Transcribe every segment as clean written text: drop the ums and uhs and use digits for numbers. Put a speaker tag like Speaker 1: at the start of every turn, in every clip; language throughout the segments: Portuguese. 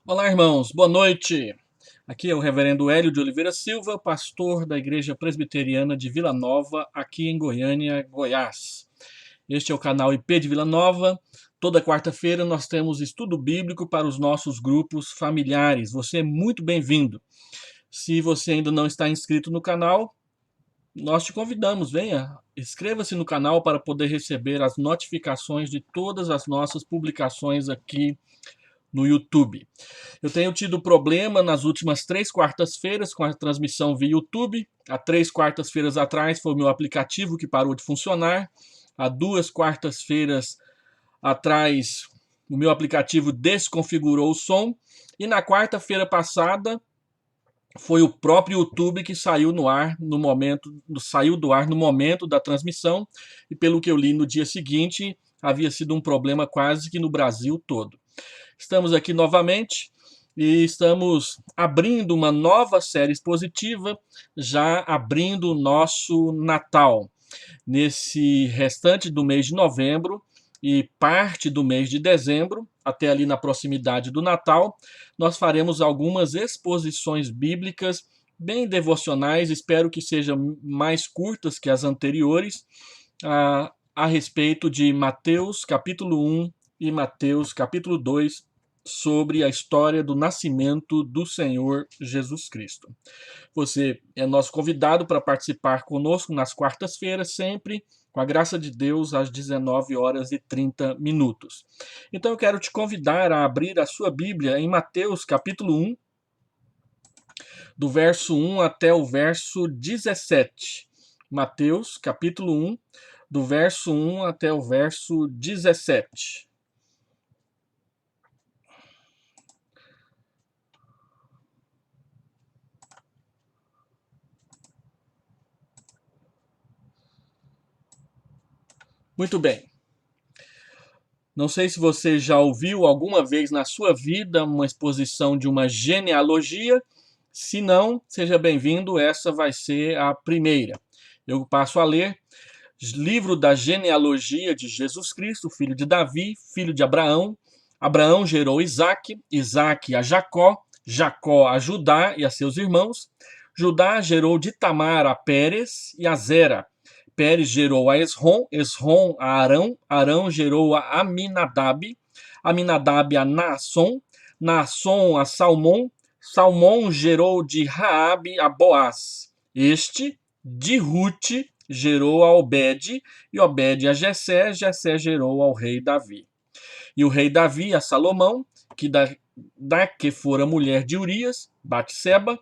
Speaker 1: Olá, irmãos, boa noite. Aqui é o reverendo Hélio de Oliveira Silva, pastor da Igreja Presbiteriana de Vila Nova, aqui em Goiânia, Goiás. Este é o canal IP de Vila Nova. Toda quarta-feira nós temos estudo bíblico para os nossos grupos familiares. Você é muito bem-vindo. Se você ainda não está inscrito no canal, nós te convidamos, venha, inscreva-se no canal para poder receber as notificações de todas as nossas publicações aqui no YouTube. Eu tenho tido problema nas últimas 3 quartas-feiras com a transmissão via YouTube. Há 3 quartas-feiras atrás foi o meu aplicativo que parou de funcionar. Há 2 quartas-feiras atrás o meu aplicativo desconfigurou o som. E na quarta-feira passada foi o próprio YouTube que saiu no ar no momento, saiu do ar no momento da transmissão. E pelo que eu li no dia seguinte, havia sido um problema quase que no Brasil todo. Estamos aqui novamente e estamos abrindo uma nova série expositiva, já abrindo o nosso Natal. Nesse restante do mês de novembro e parte do mês de dezembro, até ali na proximidade do Natal, nós faremos algumas exposições bíblicas bem devocionais, espero que sejam mais curtas que as anteriores, a respeito de Mateus capítulo 1 e Mateus capítulo 2, sobre a história do nascimento do Senhor Jesus Cristo. Você é nosso convidado para participar conosco nas quartas-feiras, sempre, com a graça de Deus, às 19h30. Então eu quero te convidar a abrir a sua Bíblia em Mateus capítulo 1, do verso 1 até o verso 17. Mateus capítulo 1, do verso 1 até o verso 17. Muito bem. Não sei se você já ouviu alguma vez na sua vida uma exposição de uma genealogia. Se não, seja bem-vindo, essa vai ser a primeira. Eu passo a ler livro da genealogia de Jesus Cristo, filho de Davi, filho de Abraão. Abraão gerou Isaque, Isaque a Jacó, Jacó a Judá e a seus irmãos. Judá gerou de Tamar a Pérez e a Zera. Pérez gerou a Esrom, Esrom a Arão, Arão gerou a Aminadab, Aminadab a Naasson, Naasson a Salmão, Salmão gerou de Raabe a Boaz. Este, de Rute, gerou a Obed, e Obed a Jessé, Jessé gerou ao rei Davi. E o rei Davi a Salomão, da que fora mulher de Urias, Batseba.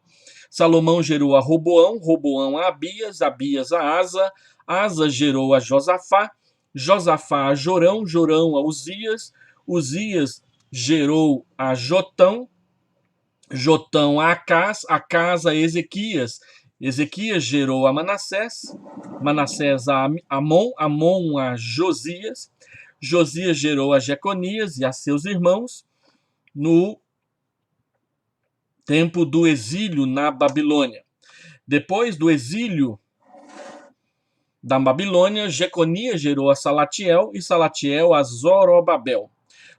Speaker 1: Salomão gerou a Roboão, Roboão a Abias, Abias a Asa, Asa gerou a Josafá, Josafá a Jorão, Jorão a Uzias, Uzias gerou a Jotão, Jotão a Acás, Acás a Ezequias, Ezequias gerou a Manassés, Manassés a Amon, Amon a Josias, Josias gerou a Jeconias e a seus irmãos no tempo do exílio na Babilônia. Depois do exílio da Babilônia, Jeconias gerou a Salatiel e Salatiel a Zorobabel.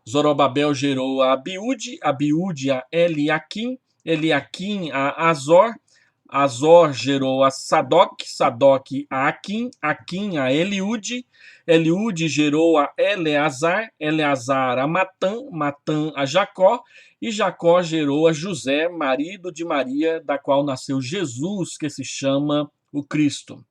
Speaker 1: Zorobabel gerou a Abiúde, Abiúde a Eliaquim, Eliaquim a Azor, Azor gerou a Sadoc, Sadoc a Aquim, Aquim a Eliúde, Eliúde gerou a Eleazar, Eleazar a Matã, Matã a Jacó, e Jacó gerou a José, marido de Maria, da qual nasceu Jesus, que se chama o Cristo.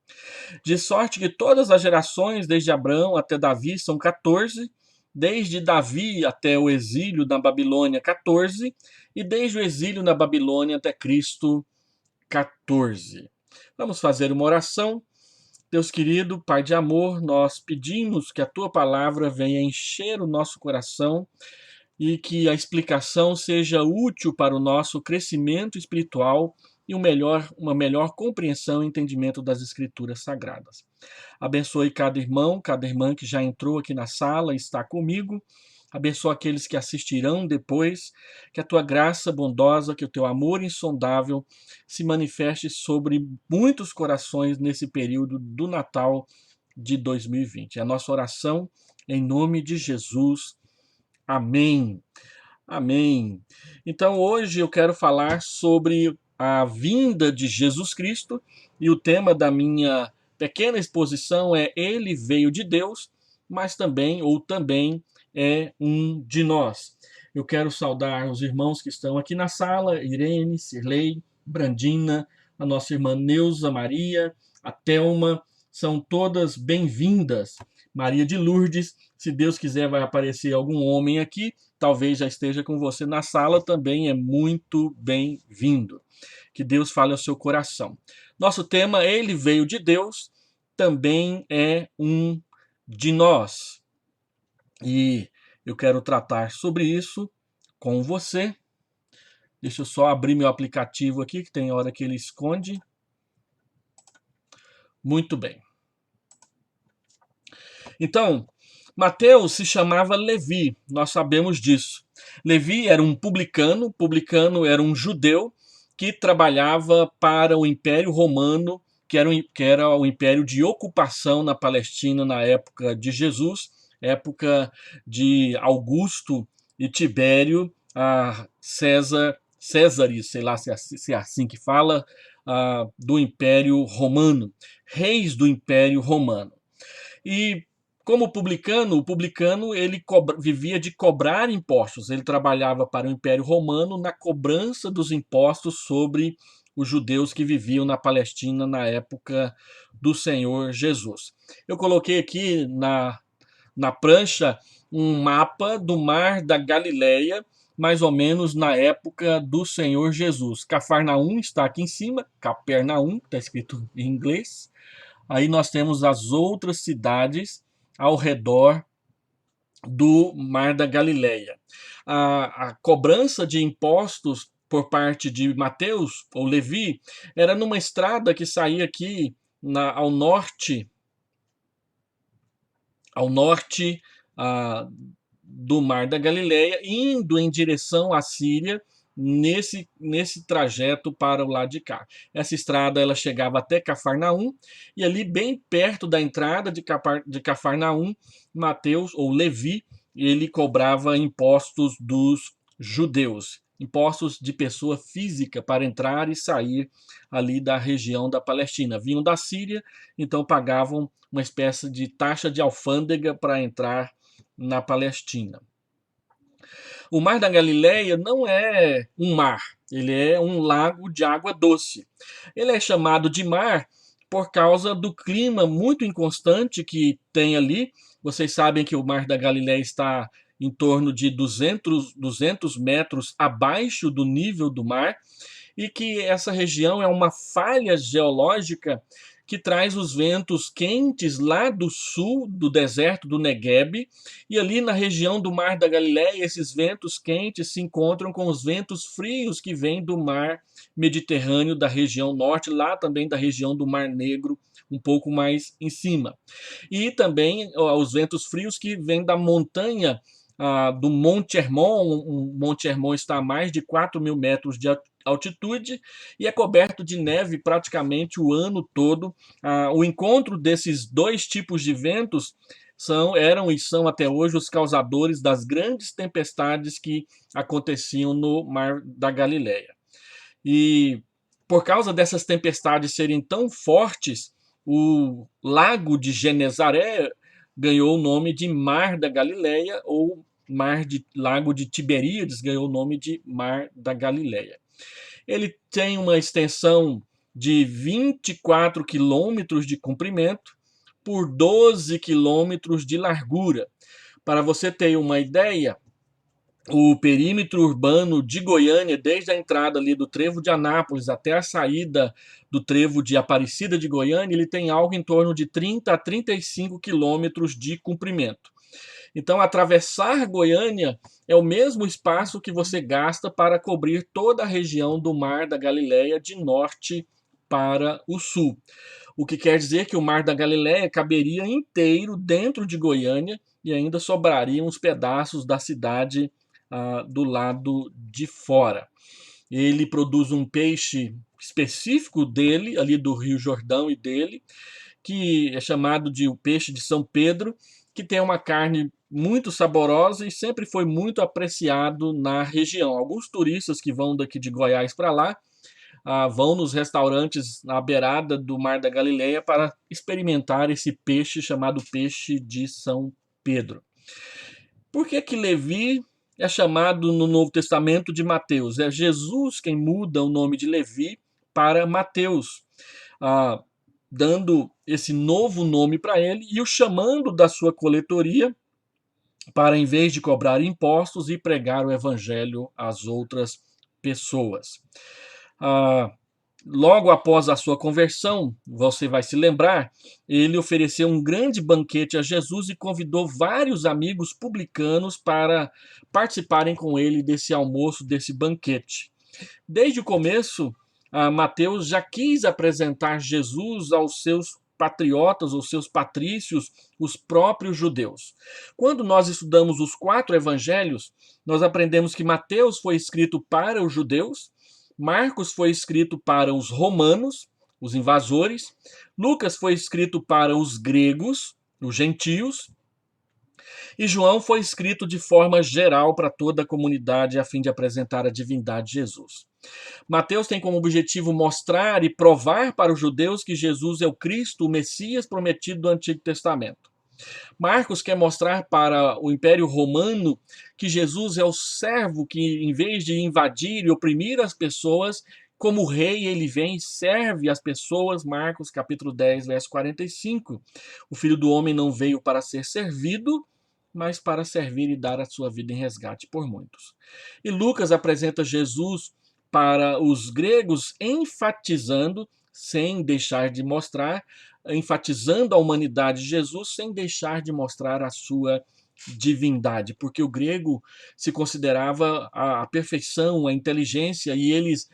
Speaker 1: De sorte que todas as gerações, desde Abraão até Davi, são 14, desde Davi até o exílio na Babilônia, 14, e desde o exílio na Babilônia até Cristo, 14. Vamos fazer uma oração. Deus querido, Pai de amor, nós pedimos que a Tua palavra venha encher o nosso coração e que a explicação seja útil para o nosso crescimento espiritual e uma melhor compreensão e entendimento das Escrituras Sagradas. Abençoe cada irmão, cada irmã que já entrou aqui na sala e está comigo. Abençoa aqueles que assistirão depois, que a tua graça bondosa, que o teu amor insondável se manifeste sobre muitos corações nesse período do Natal de 2020. É a nossa oração em nome de Jesus. Amém. Amém. Então hoje eu quero falar sobre a vinda de Jesus Cristo e o tema da minha pequena exposição é Ele veio de Deus, mas também ou também é um de nós. Eu quero saudar os irmãos que estão aqui na sala, Irene, Cirlei, Brandina, a nossa irmã Neuza Maria, a Thelma, são todas bem-vindas. Maria de Lourdes, se Deus quiser vai aparecer algum homem aqui, talvez já esteja com você na sala, também é muito bem-vindo. Que Deus fale ao seu coração. Nosso tema, Ele veio de Deus, também é um de nós. E eu quero tratar sobre isso com você. Deixa eu só abrir meu aplicativo aqui, que tem hora que ele esconde. Muito bem. Então, Mateus se chamava Levi, nós sabemos disso. Levi era um publicano era um judeu que trabalhava para o Império Romano, que era o império de ocupação na Palestina na época de Jesus, época de Augusto e Tibério, Césares, sei lá se é assim que fala, do Império Romano, reis do Império Romano. E como o publicano ele vivia de cobrar impostos. Ele trabalhava para o Império Romano na cobrança dos impostos sobre os judeus que viviam na Palestina na época do Senhor Jesus. Eu coloquei aqui na prancha um mapa do Mar da Galileia, mais ou menos na época do Senhor Jesus. Cafarnaum está aqui em cima, Capernaum, está escrito em inglês. Aí nós temos as outras cidades ao redor do Mar da Galileia. A cobrança de impostos por parte de Mateus, ou Levi, era numa estrada que saía aqui ao norte do Mar da Galileia, indo em direção à Síria, nesse trajeto para o lado de cá. Essa estrada ela chegava até Cafarnaum, e ali bem perto da entrada de Cafarnaum, Mateus, ou Levi, ele cobrava impostos dos judeus, impostos de pessoa física para entrar e sair ali da região da Palestina. Vinham da Síria, então pagavam uma espécie de taxa de alfândega para entrar na Palestina. O Mar da Galileia não é um mar, ele é um lago de água doce. Ele é chamado de mar por causa do clima muito inconstante que tem ali. Vocês sabem que o Mar da Galileia está em torno de 200 metros abaixo do nível do mar, e que essa região é uma falha geológica que traz os ventos quentes lá do sul do deserto do Negueb, e ali na região do Mar da Galileia esses ventos quentes se encontram com os ventos frios que vêm do mar Mediterrâneo da região norte, lá também da região do Mar Negro, um pouco mais em cima. E também os ventos frios que vêm da montanha do Monte Hermon. O Monte Hermon está a mais de 4.000 metros de altitude e é coberto de neve praticamente o ano todo. O encontro desses dois tipos de ventos eram e são até hoje os causadores das grandes tempestades que aconteciam no Mar da Galileia. E por causa dessas tempestades serem tão fortes, o lago de Genezaré ganhou o nome de Mar da Galileia, ou Lago de Tiberíades ganhou o nome de Mar da Galileia. Ele tem uma extensão de 24 quilômetros de comprimento por 12 quilômetros de largura. Para você ter uma ideia, o perímetro urbano de Goiânia, desde a entrada ali do Trevo de Anápolis até a saída do Trevo de Aparecida de Goiânia, ele tem algo em torno de 30 a 35 quilômetros de comprimento. Então, atravessar Goiânia é o mesmo espaço que você gasta para cobrir toda a região do Mar da Galileia de norte para o sul. O que quer dizer que o Mar da Galileia caberia inteiro dentro de Goiânia e ainda sobrariam uns pedaços da cidade do lado de fora. Ele produz um peixe específico dele, ali do Rio Jordão e dele, que é chamado de o peixe de São Pedro, que tem uma carne muito saborosa e sempre foi muito apreciado na região. Alguns turistas que vão daqui de Goiás para lá vão nos restaurantes na beirada do Mar da Galileia para experimentar esse peixe chamado peixe de São Pedro. Por que que Levi é chamado no Novo Testamento de Mateus? É Jesus quem muda o nome de Levi para Mateus, dando esse novo nome para ele e o chamando da sua coletoria para, em vez de cobrar impostos, e pregar o evangelho às outras pessoas. Logo após a sua conversão, você vai se lembrar, ele ofereceu um grande banquete a Jesus e convidou vários amigos publicanos para participarem com ele desse almoço, desse banquete. Desde o começo, Mateus já quis apresentar Jesus aos seus patriotas, aos seus patrícios, os próprios judeus. Quando nós estudamos os 4 evangelhos, nós aprendemos que Mateus foi escrito para os judeus, Marcos foi escrito para os romanos, os invasores, Lucas foi escrito para os gregos, os gentios, e João foi escrito de forma geral para toda a comunidade a fim de apresentar a divindade de Jesus. Mateus tem como objetivo mostrar e provar para os judeus que Jesus é o Cristo, o Messias prometido do Antigo Testamento. Marcos quer mostrar para o Império Romano que Jesus é o servo que, em vez de invadir e oprimir as pessoas, como rei, ele vem e serve as pessoas. Marcos capítulo 10, verso 45. O Filho do Homem não veio para ser servido, mas para servir e dar a sua vida em resgate por muitos. E Lucas apresenta Jesus para os gregos, enfatizando, sem deixar de mostrar, enfatizando a humanidade de Jesus, sem deixar de mostrar a sua divindade, porque o grego se considerava a perfeição, a inteligência, e eles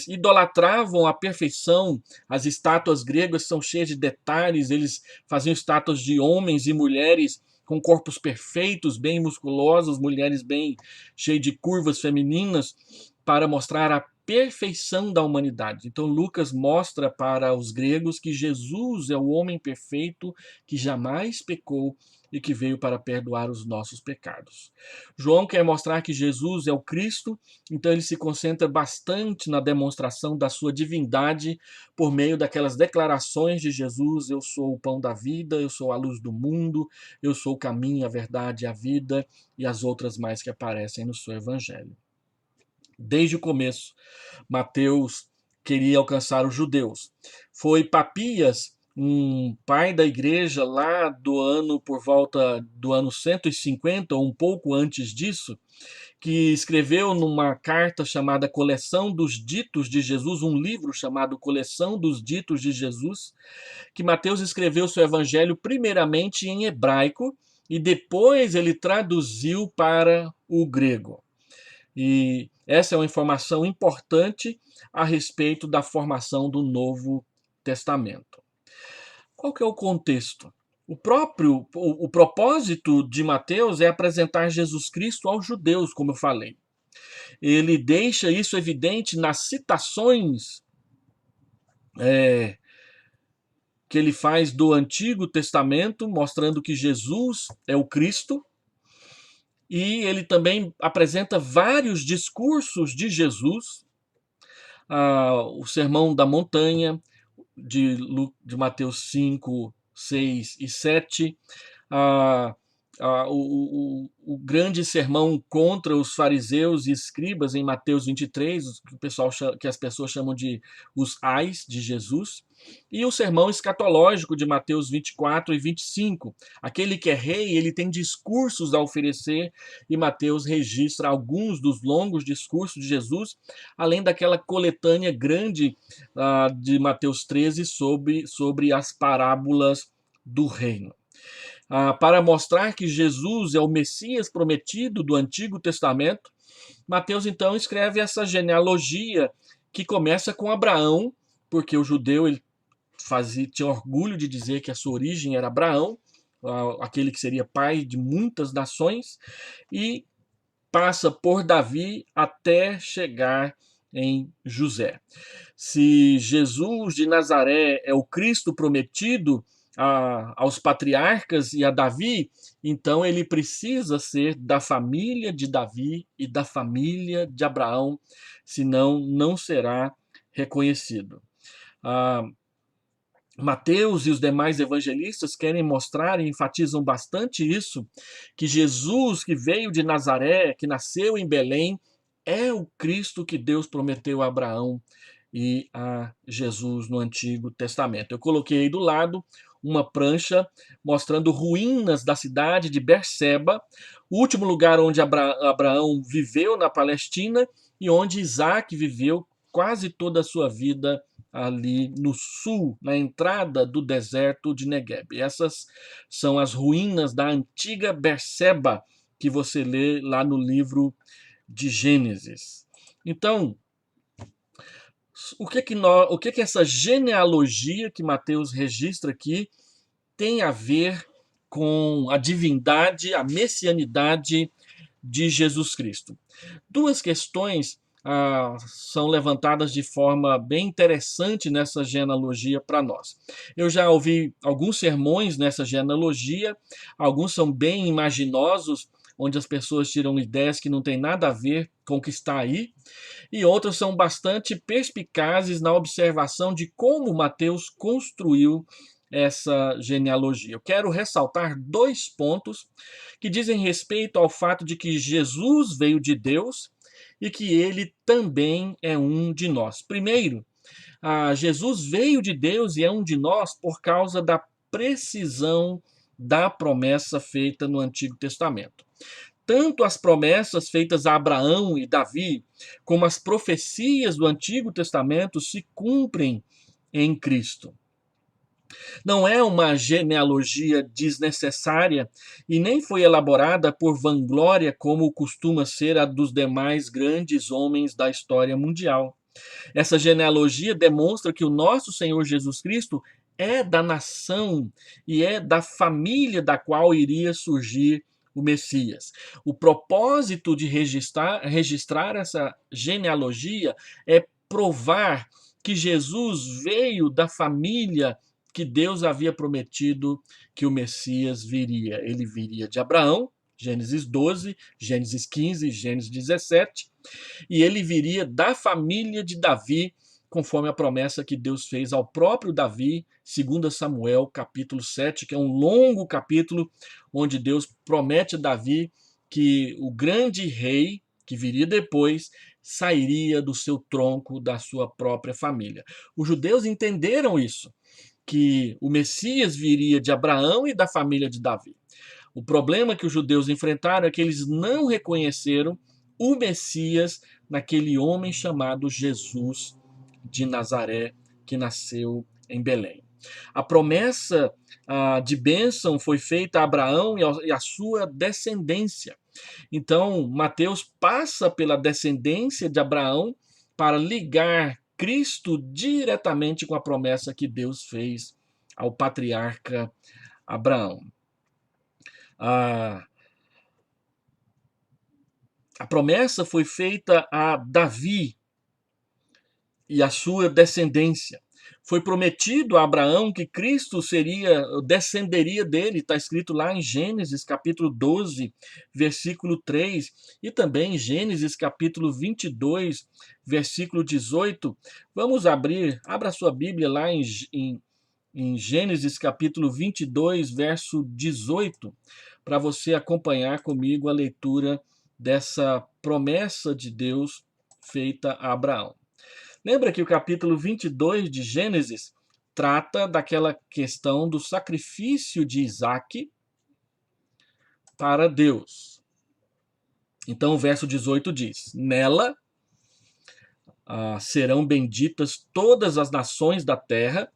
Speaker 1: idolatravam a perfeição. As estátuas gregas são cheias de detalhes, eles faziam estátuas de homens e mulheres com corpos perfeitos, bem musculosos, mulheres bem cheias de curvas femininas, para mostrar a perfeição da humanidade. Então Lucas mostra para os gregos que Jesus é o homem perfeito que jamais pecou e que veio para perdoar os nossos pecados. João quer mostrar que Jesus é o Cristo, então ele se concentra bastante na demonstração da sua divindade por meio daquelas declarações de Jesus: eu sou o pão da vida, eu sou a luz do mundo, eu sou o caminho, a verdade e a vida, e as outras mais que aparecem no seu evangelho. Desde o começo, Mateus queria alcançar os judeus. Foi Papias, um pai da igreja lá por volta do ano 150, ou um pouco antes disso, que escreveu numa carta chamada Coleção dos Ditos de Jesus, um livro chamado Coleção dos Ditos de Jesus, que Mateus escreveu seu evangelho primeiramente em hebraico e depois ele traduziu para o grego. E essa é uma informação importante a respeito da formação do Novo Testamento. Qual que é o contexto? O propósito de Mateus é apresentar Jesus Cristo aos judeus, como eu falei. Ele deixa isso evidente nas citações que ele faz do Antigo Testamento, mostrando que Jesus é o Cristo. E ele também apresenta vários discursos de Jesus, o Sermão da Montanha, de Mateus 5, 6 e 7, o grande sermão contra os fariseus e escribas em Mateus 23, que as pessoas chamam de os ais de Jesus, e o sermão escatológico de Mateus 24 e 25. Aquele que é rei, ele tem discursos a oferecer, e Mateus registra alguns dos longos discursos de Jesus, além daquela coletânea grande de Mateus 13 sobre as parábolas do reino. Para mostrar que Jesus é o Messias prometido do Antigo Testamento, Mateus então escreve essa genealogia que começa com Abraão, porque o judeu ele tinha orgulho de dizer que a sua origem era Abraão, aquele que seria pai de muitas nações, e passa por Davi até chegar em José. Se Jesus de Nazaré é o Cristo prometido, aos patriarcas e a Davi, então ele precisa ser da família de Davi e da família de Abraão, senão não será reconhecido. Ah, Mateus e os demais evangelistas querem mostrar e enfatizam bastante isso, que Jesus que veio de Nazaré, que nasceu em Belém, é o Cristo que Deus prometeu a Abraão e a Jesus no Antigo Testamento. Eu coloquei aí do lado uma prancha mostrando ruínas da cidade de Berseba, o último lugar onde Abraão viveu na Palestina e onde Isaac viveu quase toda a sua vida ali no sul, na entrada do deserto de Negueb. Essas são as ruínas da antiga Berseba que você lê lá no livro de Gênesis. Então, o que essa genealogia que Mateus registra aqui tem a ver com a divindade, a messianidade de Jesus Cristo? Duas questões são levantadas de forma bem interessante nessa genealogia para nós. Eu já ouvi alguns sermões nessa genealogia, alguns são bem imaginosos, onde as pessoas tiram ideias que não têm nada a ver com o que está aí, e outros são bastante perspicazes na observação de como Mateus construiu essa genealogia. Eu quero ressaltar dois pontos que dizem respeito ao fato de que Jesus veio de Deus e que ele também é um de nós. Primeiro, Jesus veio de Deus e é um de nós por causa da precisão da promessa feita no Antigo Testamento. Tanto as promessas feitas a Abraão e Davi, como as profecias do Antigo Testamento se cumprem em Cristo. Não é uma genealogia desnecessária e nem foi elaborada por vanglória como costuma ser a dos demais grandes homens da história mundial. Essa genealogia demonstra que o nosso Senhor Jesus Cristo é da nação e é da família da qual iria surgir o Messias. O propósito de registrar essa genealogia é provar que Jesus veio da família que Deus havia prometido que o Messias viria. Ele viria de Abraão, Gênesis 12, Gênesis 15, Gênesis 17, e ele viria da família de Davi, conforme a promessa que Deus fez ao próprio Davi, 2 Samuel, capítulo 7, que é um longo capítulo, onde Deus promete a Davi que o grande rei, que viria depois, sairia do seu tronco, da sua própria família. Os judeus entenderam isso, que o Messias viria de Abraão e da família de Davi. O problema que os judeus enfrentaram é que eles não reconheceram o Messias naquele homem chamado Jesus de Nazaré, que nasceu em Belém. A promessa de bênção foi feita a Abraão e a sua descendência. Então, Mateus passa pela descendência de Abraão para ligar Cristo diretamente com a promessa que Deus fez ao patriarca Abraão. A promessa foi feita a Davi e a sua descendência. Foi prometido a Abraão que Cristo descenderia dele, está escrito lá em Gênesis capítulo 12, versículo 3, e também em Gênesis capítulo 22, versículo 18. Vamos abra sua Bíblia lá em Gênesis capítulo 22, verso 18, para você acompanhar comigo a leitura dessa promessa de Deus feita a Abraão. Lembra que o capítulo 22 de Gênesis trata daquela questão do sacrifício de Isaac para Deus. Então o verso 18 diz: nela serão benditas todas as nações da terra,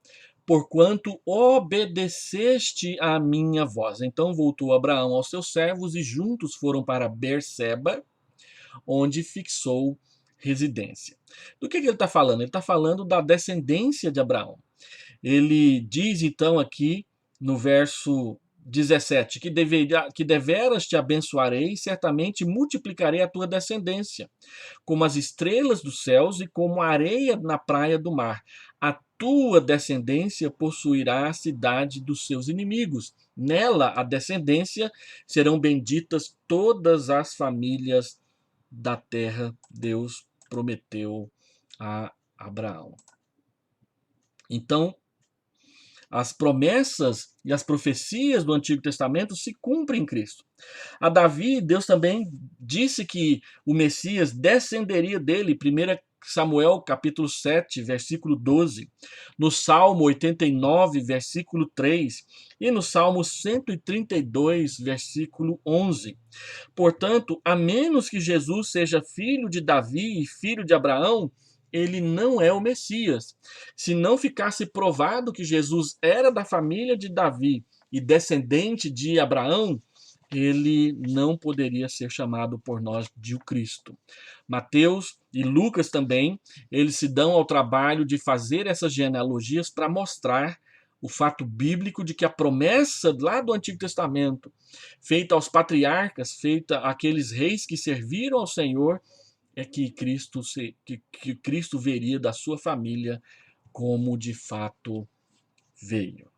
Speaker 1: porquanto obedeceste à minha voz. Então voltou Abraão aos seus servos e juntos foram para Berseba, onde fixou residência. Do que ele está falando? Ele está falando da descendência de Abraão. Ele diz então aqui no verso 17 que deveras te abençoarei e certamente multiplicarei a tua descendência, como as estrelas dos céus e como a areia na praia do mar. A tua descendência possuirá a cidade dos seus inimigos. Nela, a descendência, serão benditas todas as famílias da terra. Deus prometeu a Abraão. Então, as promessas e as profecias do Antigo Testamento se cumprem em Cristo. A Davi, Deus também disse que o Messias descenderia dele, 1 Samuel capítulo 7, versículo 12, no Salmo 89, versículo 3, e no Salmo 132, versículo 11. Portanto, a menos que Jesus seja filho de Davi e filho de Abraão, ele não é o Messias. Se não ficasse provado que Jesus era da família de Davi e descendente de Abraão, ele não poderia ser chamado por nós de o Cristo. Mateus e Lucas também, eles se dão ao trabalho de fazer essas genealogias para mostrar o fato bíblico de que a promessa lá do Antigo Testamento, feita aos patriarcas, feita àqueles reis que serviram ao Senhor, é que Cristo veria da sua família como de fato veio.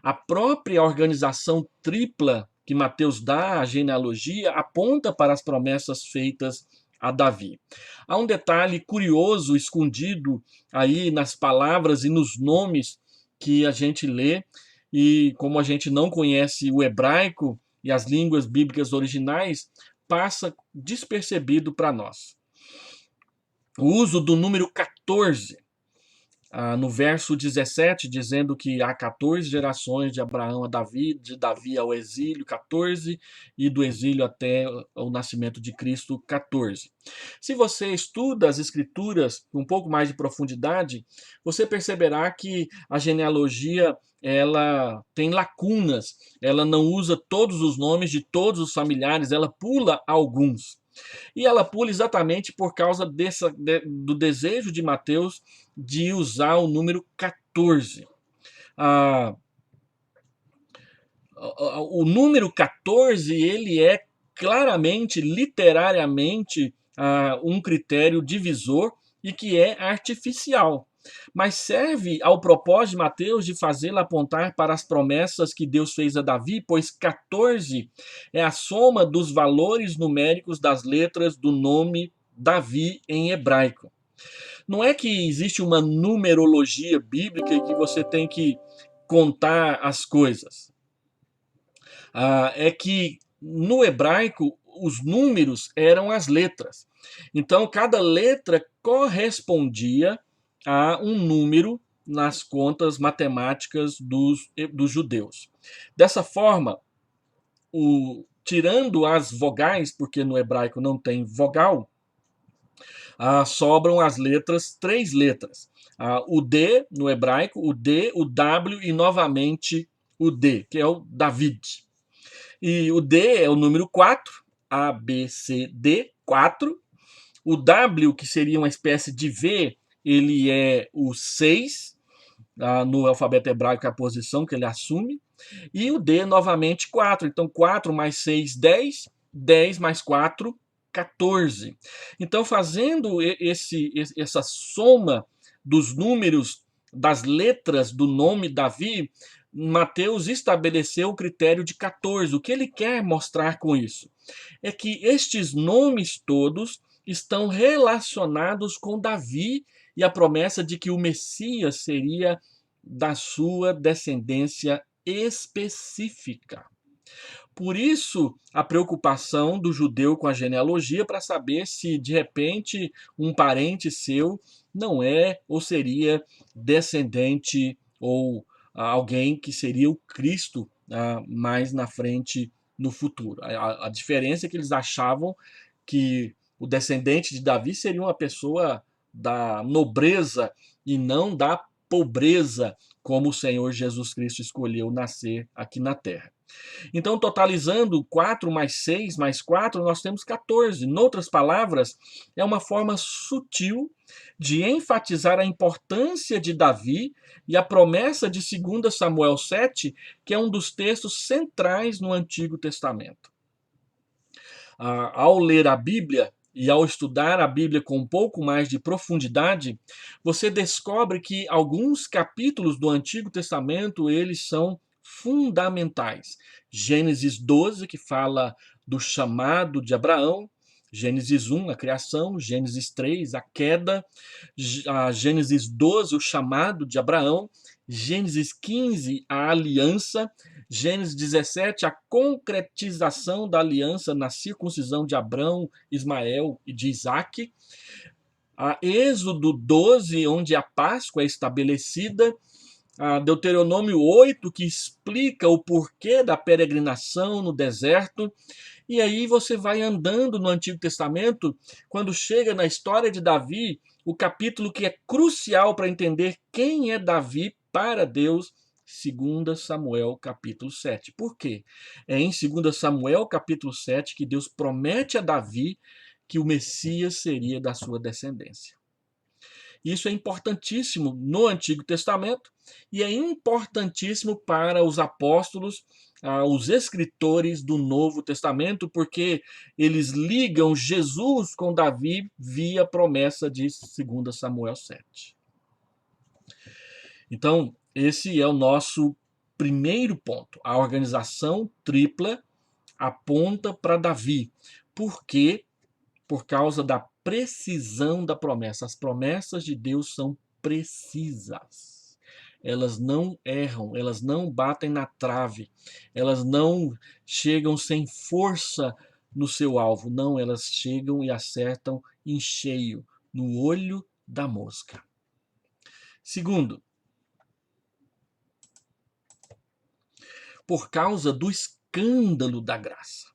Speaker 1: A própria organização tripla que Mateus dá à genealogia aponta para as promessas feitas a Davi. Há um detalhe curioso escondido aí nas palavras e nos nomes que a gente lê, e como a gente não conhece o hebraico e as línguas bíblicas originais, passa despercebido para nós. O uso do número 14, no verso 17, dizendo que há 14 gerações de Abraão a Davi, de Davi ao exílio, 14, e do exílio até o nascimento de Cristo, 14. Se você estuda as Escrituras com um pouco mais de profundidade, você perceberá que a genealogia ela tem lacunas, ela não usa todos os nomes de todos os familiares, ela pula alguns. E ela pula exatamente por causa do desejo de Mateus de usar o número 14. O número 14, ele é claramente, literariamente, um critério divisor e que é artificial. Mas serve ao propósito de Mateus de fazê-lo apontar para as promessas que Deus fez a Davi, pois 14 é a soma dos valores numéricos das letras do nome Davi em hebraico. Não é que existe uma numerologia bíblica e que você tem que contar as coisas. É que no hebraico os números eram as letras. Então cada letra correspondia a um número nas contas matemáticas dos judeus. Dessa forma, tirando as vogais, porque no hebraico não tem vogal, sobram as letras, 3 letras. O D no hebraico, o D, o W e novamente o D, que é o David. E o D é o número 4, A, B, C, D, 4. O W, que seria uma espécie de V, ele é o 6, no alfabeto hebraico é a posição que ele assume. E o D, novamente, 4. Então, 4 mais 6, 10. 10 mais 4, 14. Então, fazendo essa soma dos números, das letras do nome Davi, Mateus estabeleceu o critério de 14. O que ele quer mostrar com isso? É que estes nomes todos estão relacionados com Davi e a promessa de que o Messias seria da sua descendência específica. Por isso, a preocupação do judeu com a genealogia para saber se, de repente, um parente seu não é ou seria descendente ou alguém que seria o Cristo mais na frente, no futuro. A diferença é que eles achavam que o descendente de Davi seria uma pessoa da nobreza e não da pobreza, como o Senhor Jesus Cristo escolheu nascer aqui na terra. Então, totalizando 4 mais 6 mais 4, nós temos 14. Noutras palavras, é uma forma sutil de enfatizar a importância de Davi e a promessa de 2 Samuel 7, que é um dos textos centrais no Antigo Testamento. Ao ler a Bíblia, e ao estudar a Bíblia com um pouco mais de profundidade, você descobre que alguns capítulos do Antigo Testamento, eles são fundamentais. Gênesis 12, que fala do chamado de Abraão, Gênesis 1, a criação, Gênesis 3, a queda, Gênesis 12, o chamado de Abraão, Gênesis 15, a aliança, Gênesis 17, a concretização da aliança na circuncisão de Abraão, Ismael e de Isaque, a Êxodo 12, onde a Páscoa é estabelecida, a Deuteronômio 8, que explica o porquê da peregrinação no deserto. E aí você vai andando no Antigo Testamento, quando chega na história de Davi, o capítulo que é crucial para entender quem é Davi para Deus, 2 Samuel capítulo 7. Por quê? É em 2 Samuel capítulo 7 que Deus promete a Davi que o Messias seria da sua descendência. Isso é importantíssimo no Antigo Testamento e é importantíssimo para os apóstolos, os escritores do Novo Testamento, porque eles ligam Jesus com Davi via promessa de 2 Samuel 7. Então, esse é o nosso primeiro ponto. A organização tripla aponta para Davi. Por quê? Por causa da precisão da promessa. As promessas de Deus são precisas. Elas não erram, elas não batem na trave, elas não chegam sem força no seu alvo. Não, elas chegam e acertam em cheio, no olho da mosca. Segundo, por causa do escândalo da graça.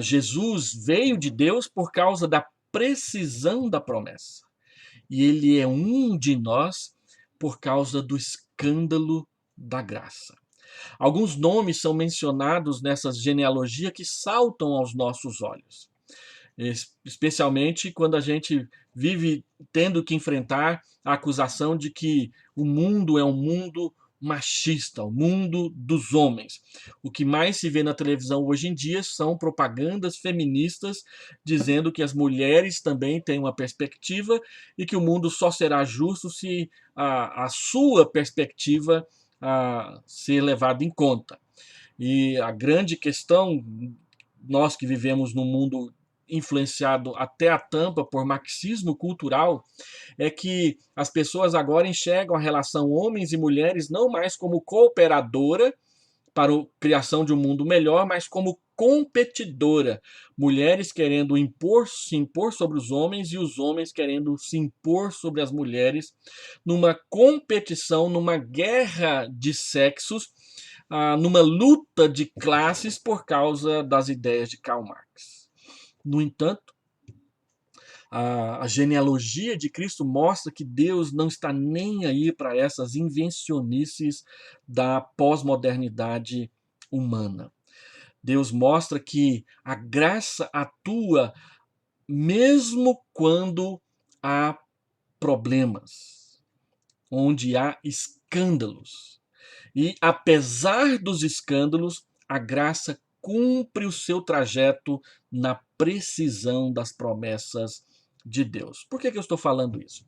Speaker 1: Jesus veio de Deus por causa da precisão da promessa. E ele é um de nós por causa do escândalo da graça. Alguns nomes são mencionados nessa genealogia que saltam aos nossos olhos, especialmente quando a gente vive tendo que enfrentar a acusação de que o mundo é um mundo machista, o mundo dos homens. O que mais se vê na televisão hoje em dia são propagandas feministas dizendo que as mulheres também têm uma perspectiva e que o mundo só será justo se a sua perspectiva ser levada em conta. E a grande questão, nós que vivemos num mundo influenciado até a tampa por marxismo cultural, é que as pessoas agora enxergam a relação homens e mulheres não mais como cooperadora para a criação de um mundo melhor, mas como competidora. Mulheres querendo se impor sobre os homens e os homens querendo se impor sobre as mulheres, numa competição, numa guerra de sexos, numa luta de classes por causa das ideias de Karl Marx. No entanto, a genealogia de Cristo mostra que Deus não está nem aí para essas invencionices da pós-modernidade humana. Deus mostra que a graça atua mesmo quando há problemas, onde há escândalos. E apesar dos escândalos, a graça cumpre o seu trajeto na precisão das promessas de Deus. Por que eu estou falando isso?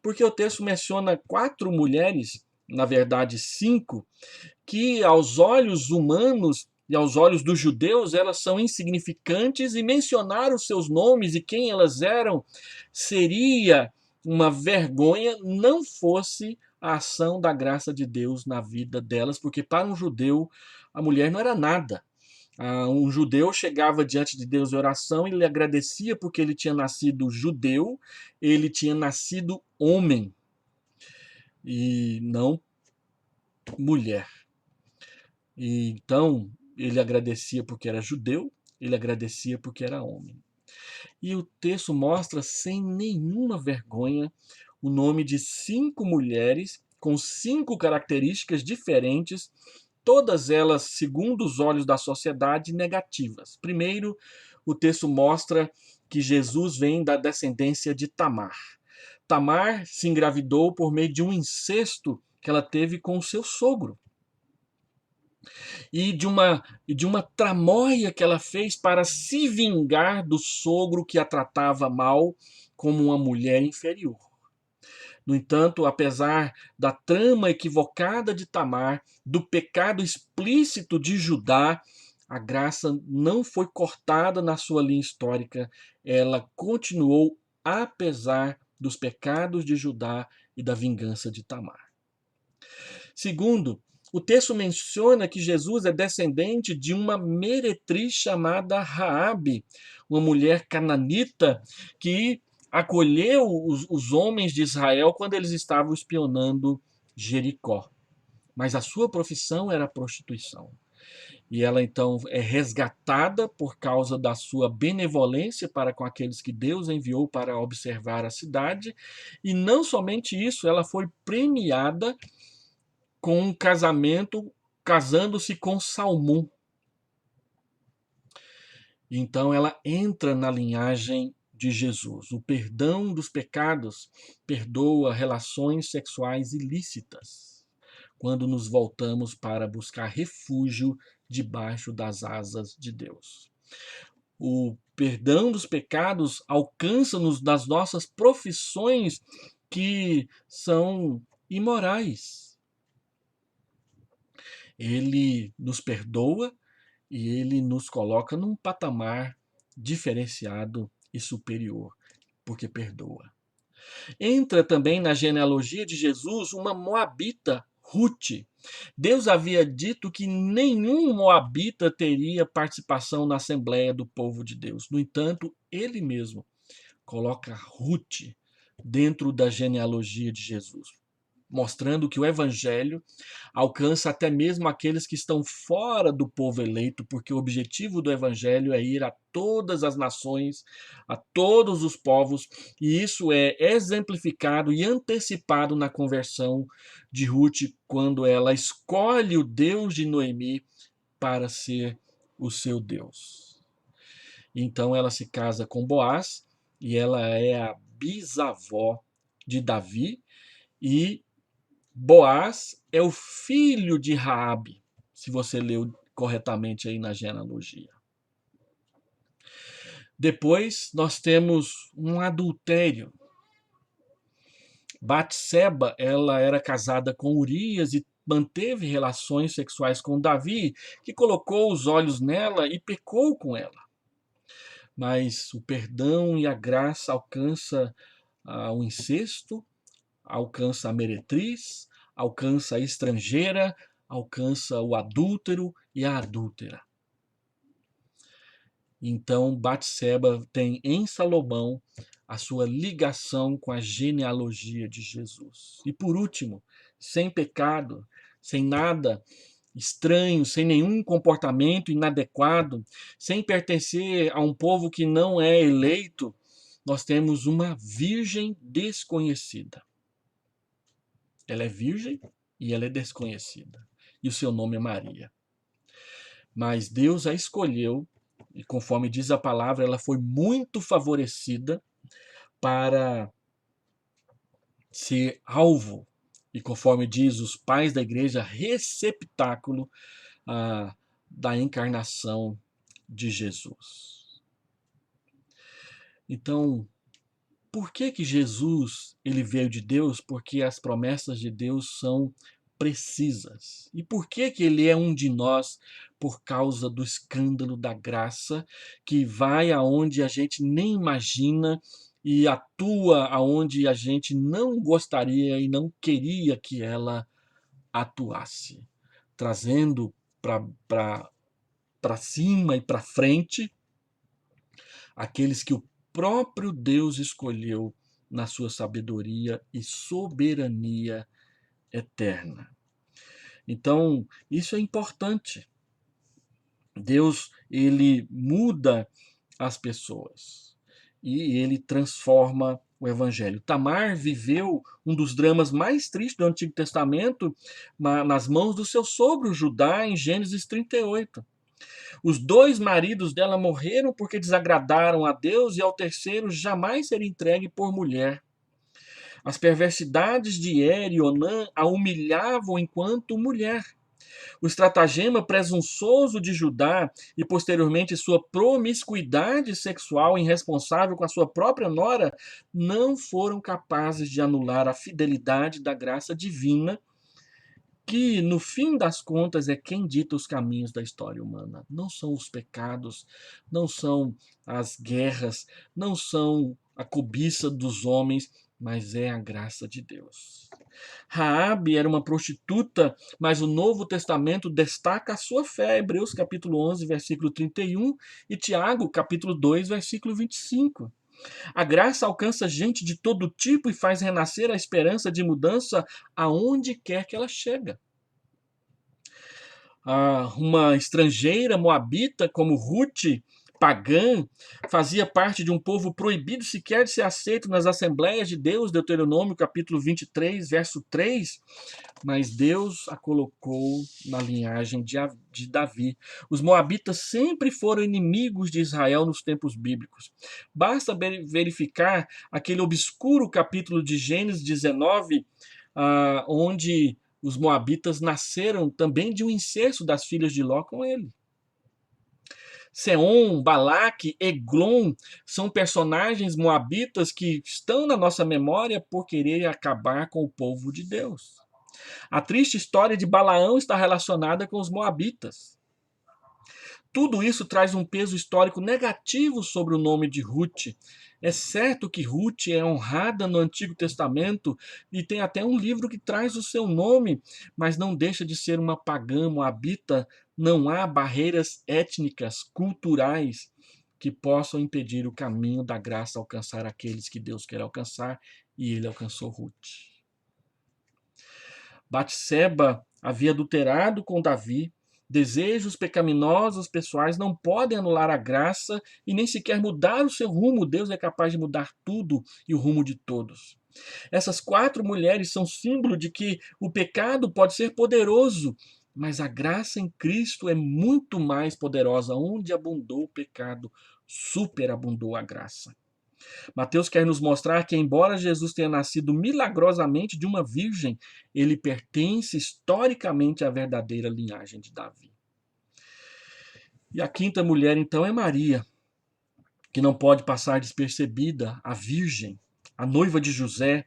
Speaker 1: Porque o texto menciona 4 mulheres, na verdade 5, que aos olhos humanos e aos olhos dos judeus elas são insignificantes, e mencionar os seus nomes e quem elas eram seria uma vergonha, não fosse a ação da graça de Deus na vida delas, porque para um judeu a mulher não era nada. Um judeu chegava diante de Deus em oração e ele agradecia porque ele tinha nascido judeu, ele tinha nascido homem e não mulher. E então ele agradecia porque era judeu, ele agradecia porque era homem. E o texto mostra sem nenhuma vergonha o nome de 5 mulheres com 5 características diferentes, todas elas, segundo os olhos da sociedade, negativas. Primeiro, o texto mostra que Jesus vem da descendência de Tamar. Tamar se engravidou por meio de um incesto que ela teve com o seu sogro. e de uma tramóia que ela fez para se vingar do sogro que a tratava mal como uma mulher inferior. No entanto, apesar da trama equivocada de Tamar, do pecado explícito de Judá, a graça não foi cortada na sua linha histórica, ela continuou apesar dos pecados de Judá e da vingança de Tamar. Segundo, o texto menciona que Jesus é descendente de uma meretriz chamada Raabe, uma mulher cananita que acolheu os homens de Israel quando eles estavam espionando Jericó. Mas a sua profissão era a prostituição. E ela então é resgatada por causa da sua benevolência para com aqueles que Deus enviou para observar a cidade. E não somente isso, ela foi premiada com um casamento, casando-se com Salmão. Então ela entra na linhagem de Jesus. O perdão dos pecados perdoa relações sexuais ilícitas, quando nos voltamos para buscar refúgio debaixo das asas de Deus. O perdão dos pecados alcança-nos das nossas profissões que são imorais. Ele nos perdoa e ele nos coloca num patamar diferenciado e superior, porque perdoa. Entra também na genealogia de Jesus uma moabita, Ruth. Deus havia dito que nenhum moabita teria participação na Assembleia do povo de Deus. No entanto, ele mesmo coloca Ruth dentro da genealogia de Jesus, mostrando que o evangelho alcança até mesmo aqueles que estão fora do povo eleito, porque o objetivo do evangelho é ir a todas as nações, a todos os povos, e isso é exemplificado e antecipado na conversão de Ruth, quando ela escolhe o Deus de Noemi para ser o seu Deus. Então ela se casa com Boaz, e ela é a bisavó de Davi, e Boaz é o filho de Raabe, se você leu corretamente aí na genealogia. Depois nós temos um adultério. Batseba, ela era casada com Urias e manteve relações sexuais com Davi, que colocou os olhos nela e pecou com ela. Mas o perdão e a graça alcança o incesto, alcança a meretriz, alcança a estrangeira, alcança o adúltero e a adúltera. Então, Batseba tem em Salomão a sua ligação com a genealogia de Jesus. E por último, sem pecado, sem nada estranho, sem nenhum comportamento inadequado, sem pertencer a um povo que não é eleito, nós temos uma virgem desconhecida. Ela é virgem e ela é desconhecida. E o seu nome é Maria. Mas Deus a escolheu, e conforme diz a palavra, ela foi muito favorecida para ser alvo, e conforme diz os pais da igreja, receptáculo da encarnação de Jesus. Então, por que Jesus ele veio de Deus? Porque as promessas de Deus são precisas. E por que ele é um de nós? Por causa do escândalo da graça, que vai aonde a gente nem imagina e atua aonde a gente não gostaria e não queria que ela atuasse, trazendo para cima e para frente aqueles que o próprio Deus escolheu na sua sabedoria e soberania eterna. Então, isso é importante. Deus, ele muda as pessoas e ele transforma o evangelho. Tamar viveu um dos dramas mais tristes do Antigo Testamento nas mãos do seu sogro Judá, em Gênesis 38. Os 2 maridos dela morreram porque desagradaram a Deus, e ao terceiro jamais seria entregue por mulher. As perversidades de Er e Onã a humilhavam enquanto mulher. O estratagema presunçoso de Judá e posteriormente sua promiscuidade sexual irresponsável com a sua própria nora não foram capazes de anular a fidelidade da graça divina, que no fim das contas é quem dita os caminhos da história humana. Não são os pecados, não são as guerras, não são a cobiça dos homens, mas é a graça de Deus. Raabe era uma prostituta, mas o Novo Testamento destaca a sua fé. Hebreus capítulo 11, versículo 31 e Tiago capítulo 2, versículo 25. A graça alcança gente de todo tipo e faz renascer a esperança de mudança aonde quer que ela chega. Uma estrangeira moabita como Ruth, pagã, fazia parte de um povo proibido sequer de ser aceito nas Assembleias de Deus, Deuteronômio capítulo 23, verso 3, mas Deus a colocou na linhagem de Davi. Os moabitas sempre foram inimigos de Israel nos tempos bíblicos. Basta verificar aquele obscuro capítulo de Gênesis 19, onde os moabitas nasceram também de um incesto das filhas de Ló com ele. Seom, Balaque, Eglon são personagens moabitas que estão na nossa memória por querer acabar com o povo de Deus. A triste história de Balaão está relacionada com os moabitas. Tudo isso traz um peso histórico negativo sobre o nome de Ruth. É certo que Ruth é honrada no Antigo Testamento e tem até um livro que traz o seu nome, mas não deixa de ser uma pagã moabita. Não há barreiras étnicas, culturais que possam impedir o caminho da graça alcançar aqueles que Deus quer alcançar, e ele alcançou Ruth. Batseba havia adulterado com Davi. Desejos pecaminosos pessoais não podem anular a graça e nem sequer mudar o seu rumo. Deus é capaz de mudar tudo e o rumo de todos. Essas 4 mulheres são símbolo de que o pecado pode ser poderoso, mas a graça em Cristo é muito mais poderosa. Onde abundou o pecado, superabundou a graça. Mateus quer nos mostrar que, embora Jesus tenha nascido milagrosamente de uma virgem, ele pertence historicamente à verdadeira linhagem de Davi. E a 5ª mulher, então, é Maria, que não pode passar despercebida, a virgem, a noiva de José.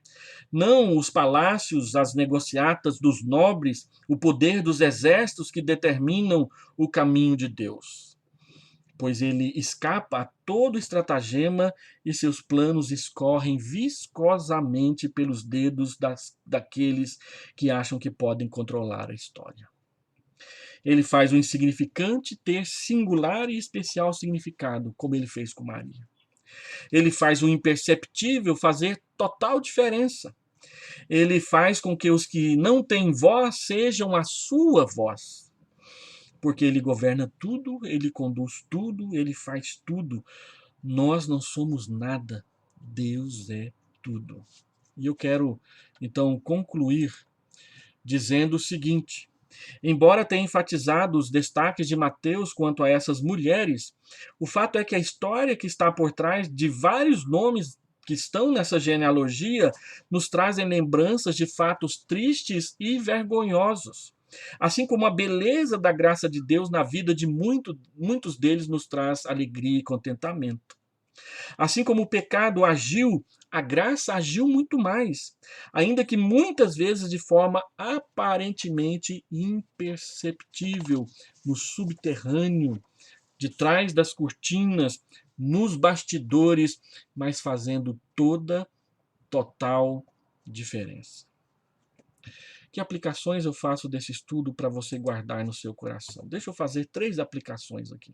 Speaker 1: Não os palácios, as negociatas dos nobres, o poder dos exércitos que determinam o caminho de Deus, pois ele escapa a todo estratagema e seus planos escorrem viscosamente pelos dedos daqueles que acham que podem controlar a história. Ele faz o insignificante ter singular e especial significado, como ele fez com Maria. Ele faz o imperceptível fazer total diferença. Ele faz com que os que não têm voz sejam a sua voz. Porque ele governa tudo, ele conduz tudo, ele faz tudo. Nós não somos nada, Deus é tudo. E eu quero, então, concluir dizendo o seguinte: embora tenha enfatizado os destaques de Mateus quanto a essas mulheres, o fato é que a história que está por trás de vários nomes que estão nessa genealogia nos trazem lembranças de fatos tristes e vergonhosos. Assim como a beleza da graça de Deus na vida de muitos deles nos traz alegria e contentamento. Assim como o pecado agiu, a graça agiu muito mais, ainda que muitas vezes de forma aparentemente imperceptível, no subterrâneo, de trás das cortinas, nos bastidores, mas fazendo toda total diferença. Que aplicações eu faço desse estudo para você guardar no seu coração? Deixa eu fazer 3 aplicações aqui.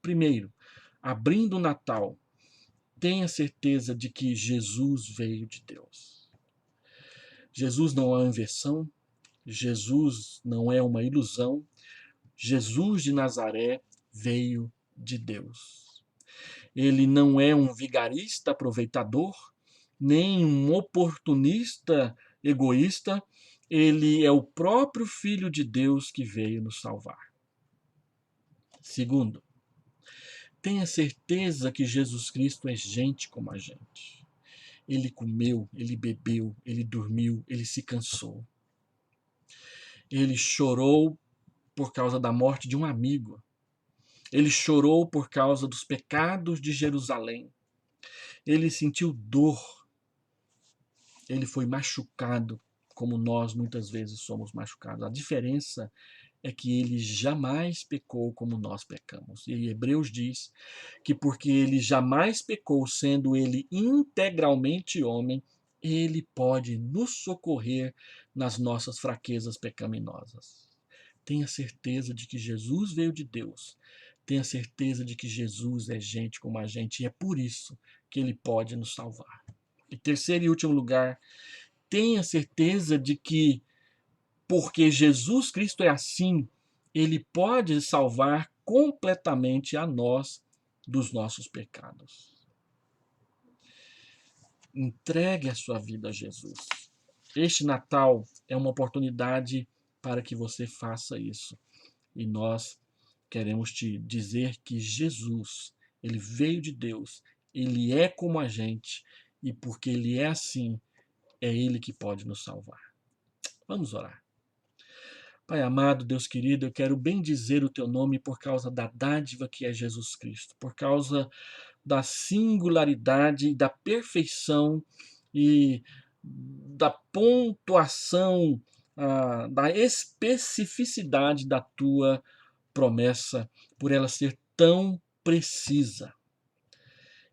Speaker 1: Primeiro, abrindo o Natal, tenha certeza de que Jesus veio de Deus. Jesus não é uma invenção, Jesus não é uma ilusão, Jesus de Nazaré veio de Deus. Ele não é um vigarista aproveitador, nem um oportunista egoísta, ele é o próprio Filho de Deus que veio nos salvar. Segundo, tenha certeza que Jesus Cristo é gente como a gente. Ele comeu, ele bebeu, ele dormiu, ele se cansou. Ele chorou por causa da morte de um amigo. Ele chorou por causa dos pecados de Jerusalém. Ele sentiu dor. Ele foi machucado, como nós muitas vezes somos machucados. A diferença é que ele jamais pecou como nós pecamos. E Hebreus diz que porque ele jamais pecou, sendo ele integralmente homem, ele pode nos socorrer nas nossas fraquezas pecaminosas. Tenha certeza de que Jesus veio de Deus. Tenha certeza de que Jesus é gente como a gente e é por isso que ele pode nos salvar. Em terceiro e último lugar, tenha certeza de que porque Jesus Cristo é assim, ele pode salvar completamente a nós dos nossos pecados. Entregue a sua vida a Jesus. Este Natal é uma oportunidade para que você faça isso. E nós queremos te dizer que Jesus, ele veio de Deus, ele é como a gente, e porque ele é assim, é ele que pode nos salvar. Vamos orar. Pai amado, Deus querido, eu quero bendizer o teu nome por causa da dádiva que é Jesus Cristo, por causa da singularidade, da perfeição e da pontuação, da especificidade da tua promessa, por ela ser tão precisa.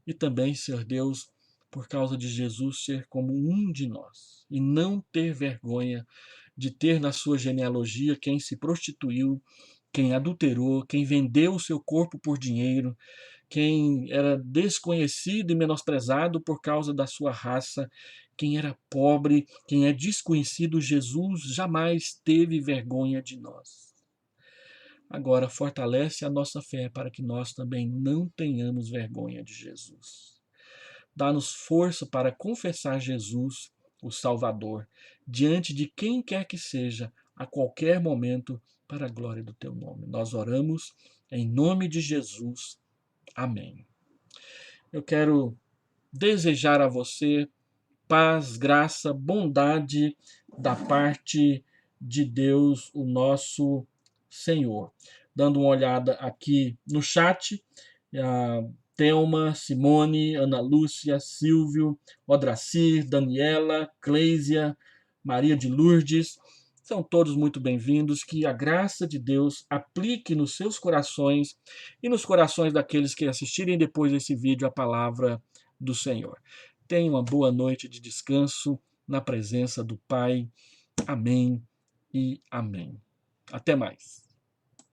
Speaker 1: E também, Senhor Deus, por causa de Jesus ser como um de nós e não ter vergonha de ter na sua genealogia quem se prostituiu, quem adulterou, quem vendeu o seu corpo por dinheiro, quem era desconhecido e menosprezado por causa da sua raça, quem era pobre, quem é desconhecido, Jesus jamais teve vergonha de nós. Agora, fortalece a nossa fé para que nós também não tenhamos vergonha de Jesus. Dá-nos força para confessar Jesus, o Salvador, diante de quem quer que seja, a qualquer momento, para a glória do teu nome. Nós oramos em nome de Jesus. Amém. Eu quero desejar a você paz, graça, bondade da parte de Deus, o nosso Senhor. Dando uma olhada aqui no chat, a Thelma, Simone, Ana Lúcia, Silvio, Odracir, Daniela, Cleisia, Maria de Lourdes, são todos muito bem-vindos. Que a graça de Deus aplique nos seus corações e nos corações daqueles que assistirem depois desse vídeo a palavra do Senhor. Tenha uma boa noite de descanso na presença do Pai. Amém e amém. Até mais.